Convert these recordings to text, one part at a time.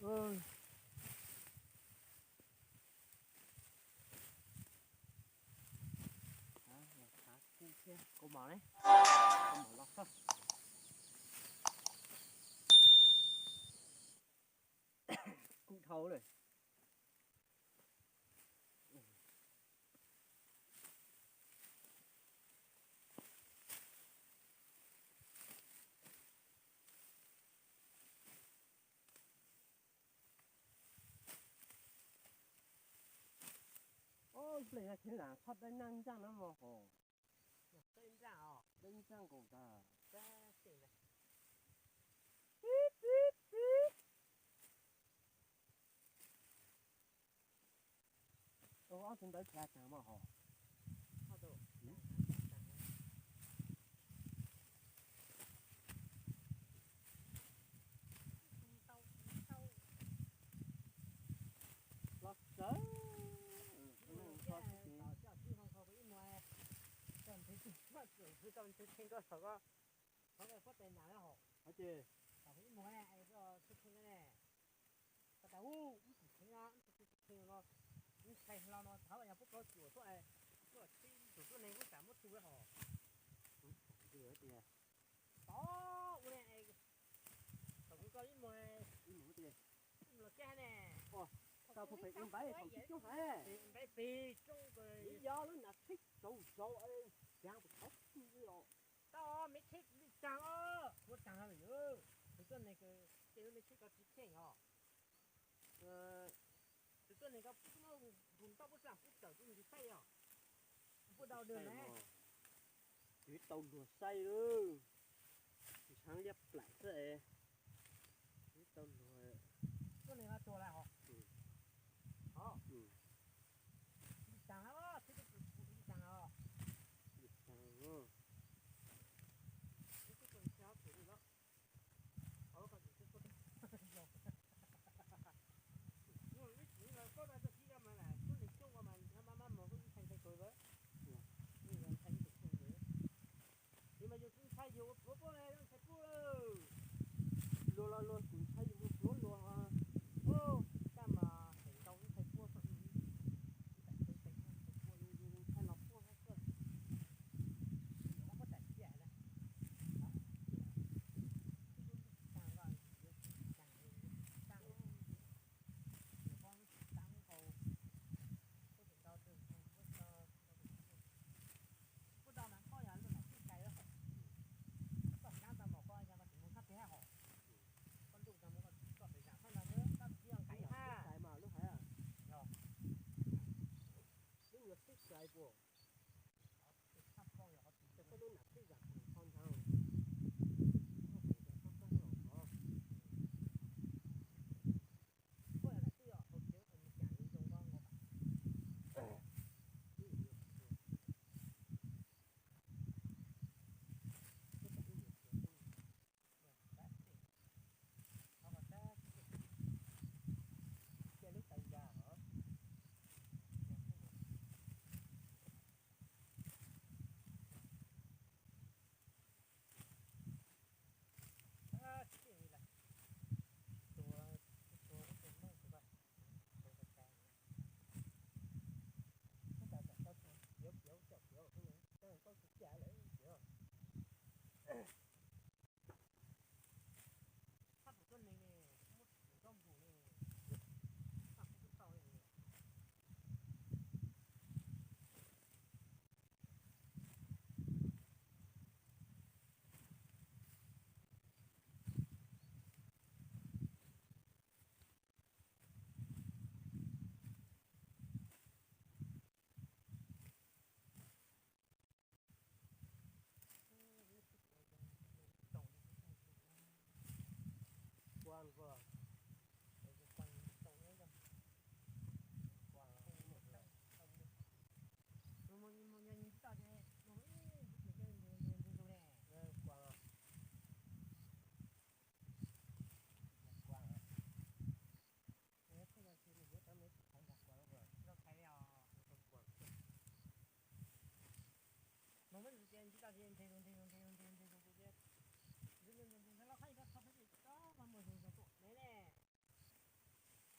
ơi. Cô mở đấy, cô mở lọc thôi. Cũng thấu rồi. Ôi, này là thế là thoát đến năng trang lắm mà hồ. Tên ra à? Đến trang cổ ta. Ra xỉ này. Ôi, chúng tới cha cha mà hồ. Thôi đồ. Lọt sớ. Cứ cầm thứ thiên cơ sở có cái phát tên nào đó hổ. Hả chị? Tao phải mua này, ai có thứ thiên cái này. Tao u, thiên á, thiên nó thầy lo nó tháo vào nhà phúc nó chùa số này. Số tin chủ số này cũng chả mất thu cái hổ. Gì hả chị? Đó, u này. Tao cũng có ít mua này. Ít mua chị. Là cái này. Ồ, sao không phải em bái thằng thích chú hả? Em bái bì chung rồi. Lý do nó là thích sâu sâu ấy. Giang phải khóc chứ rồi. Tao mới thích đi chẳng ơ. Tôi chẳng là gì. Cái này cái mới thích có thích thiên hả? cái này nó vùng tao bớt làm bớt trở cái gì say à? Bớt đau đường này. Cái tàu đùa say ư? Sáng đẹp lại thế. Cái tàu đùa. Cái này là chùa lại hả? Hả? Đi chẳng á, đi chẳng á. Đi chẳng á. Cái con cháu thử đi đó. Còn gì cái con. Nhưng mà có bao giờ khi mà là có lịch chung mà mà một cái thành thành tuổi với. Nhưng mà thành tuổi rồi. Nhưng mà giờ cũng thay nhiều bố này nó thay bố rồi. Luôn cũng thấy một luôn ha. Ô, ta mà thành công thay bố thôi. Thay lọc bố hết rồi. Nó có chạy chạy này. Sai bố. Cho có đứa nào thích giặt con thằng. Quan vừa.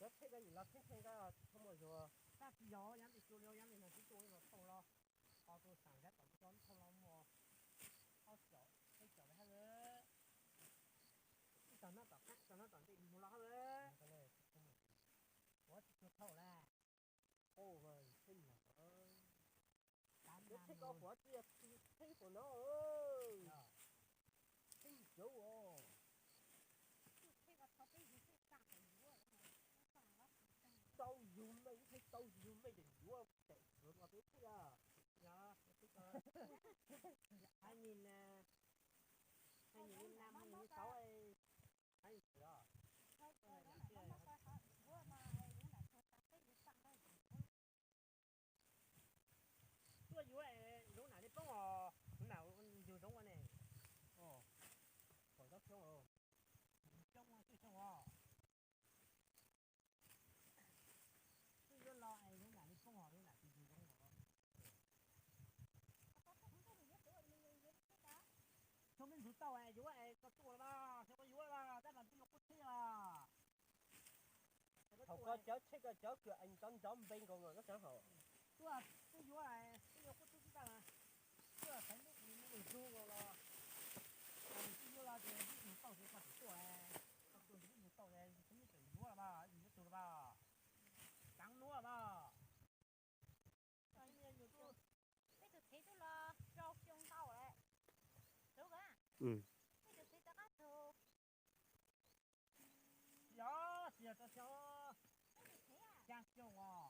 nó thấy cái gì là thấy cái không bao giờ ta chỉ có nhắm thì chuột nhắm thì là chỉ chuột nó thông lo họ tôi sản xuất còn con thông lo mua họ chở cái chở cái nữa tao nó tao khác tao nó tao thì mua lo nữa cái này我就透了， ô rồi xinh là ơi咱 nó 们 thấy có quả kia thấy của nó ơi 啊， xinh dữ ồ 这个草背就是大很多，上了。 tao dùng mấy thấy tao dùng mấy đỉnh đũa chạy sướng vào biết thế à dạ, cái hai nghìn hai nghìn năm hai nghìn sáu ấy hai nghìn đó, Thôi, cái này là nó kia nó có họ bữa mà những là thôi ta thấy sẵn đây. tôi vừa ấy lúc nào đi bông à, lúc nào vừa giống cái này, ồ còn rất凶ồ trong cái trong à, tôi vừa lo ấy lúc nào đi bông à lúc nào thì vừa giống à. Không có gì hết nữa mình biết đó. Cho mình rút tàu ấy, vừa ấy có tua là, cho mình vừa là, đã làm cái lục thế là. không có chớ cửa anh chấm chấm bên con người nó chẳng hổ Tôi tôi vừa ấy, tôi lục tôi chúng ta là, tôi thấy lúc mình rút rồi là, tôi vừa là thì rút tàu thì phải tua ấy, tôi rút tàu ấy, không biết phải vừa là ba, rút tàu là ba, trắng nữa là ba. Anh nhìn nhiều tôi. Bây giờ thấy tôi là rau xương tàu đấy. Đúng không? ừ Bây giờ thấy ta có thù. Dạ, xìa cho Bây giờ thấy à? chắc chung à.